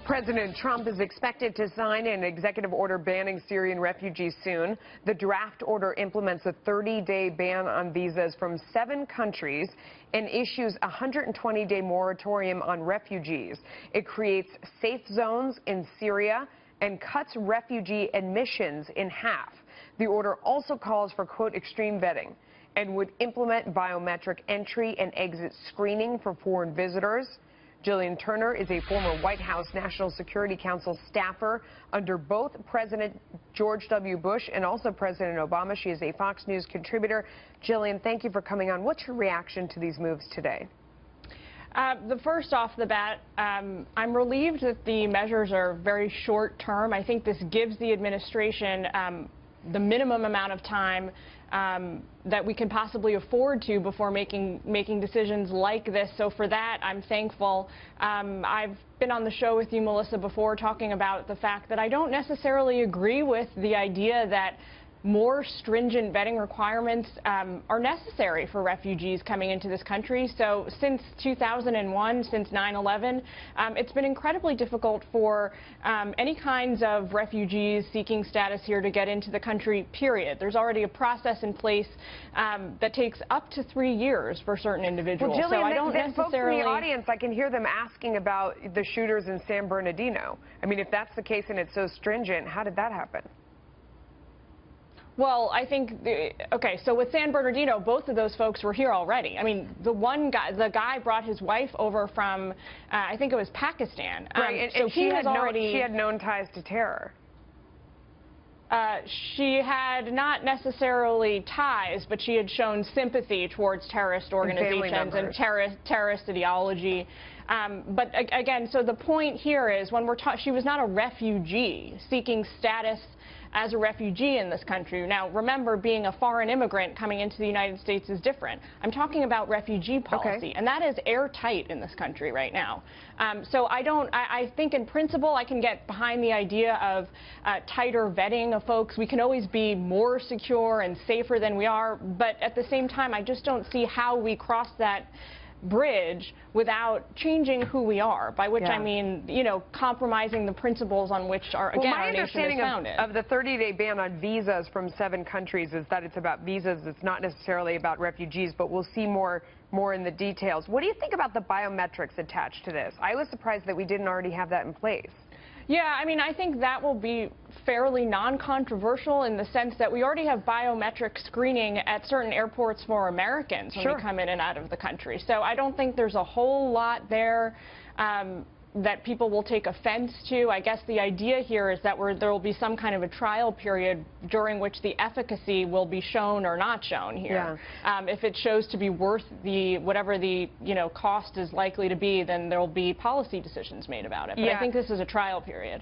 President Trump is expected to sign an executive order banning Syrian refugees soon. The draft order implements a 30-day ban on visas from 7 countries and issues a 120-day moratorium on refugees. It creates safe zones in Syria and cuts refugee admissions in half. The order also calls for, quote, extreme vetting and would implement biometric entry and exit screening for foreign visitors. Gillian Turner is a former White House National Security Council staffer under both President George W. Bush and also President Obama. She is a Fox News contributor. Gillian, thank you for coming on. What's your reaction to these moves today? The first off the bat, I'm relieved that the measures are very short term. I think this gives the administration the minimum amount of time that we can possibly afford to before making decisions like this. So for that, I'm thankful. I've been on the show with you, Melissa, before talking about the fact that I don't necessarily agree with the idea that more stringent vetting requirements are necessary for refugees coming into this country. So since 2001, since 9/11, it's been incredibly difficult for any kinds of refugees seeking status here to get into the country, period. There's already a process in place that takes up to 3 years for certain individuals. Well, Gillian, so I don't folks in the audience, I can hear them asking about the shooters in San Bernardino. I mean, if that's the case and it's so stringent, how did that happen? Well, I think, okay, so with San Bernardino, both of those folks were here already. I mean, the guy brought his wife over from, I think it was Pakistan. Right, and she had known ties to terror. She had not necessarily ties, but she had shown sympathy towards terrorist organizations and terrorist ideology. But again, so the point here is when she was not a refugee seeking status as a refugee in this country. Now, remember, being a foreign immigrant coming into the United States is different. I'm talking about refugee policy, and that is airtight in this country right now. So I think in principle I can get behind the idea of tighter vetting of folks. We can always be more secure and safer than we are, but at the same time, I just don't see how we cross that bridge without changing who we are, by which I mean, you know, compromising the principles on which our nation is founded. My understanding of the 30-day ban on visas from 7 countries is that it's about visas. It's not necessarily about refugees, but we'll see more in the details. What do you think about the biometrics attached to this? I was surprised that we didn't already have that in place. Yeah, I mean, I think that will be fairly non-controversial in the sense that we already have biometric screening at certain airports for Americans when we come in and out of the country. So I don't think there's a whole lot there that people will take offense to. I guess the idea here is that there will be some kind of a trial period during which the efficacy will be shown or not shown here. Yeah. If it shows to be worth whatever the cost is likely to be, then there will be policy decisions made about it. But I think this is a trial period.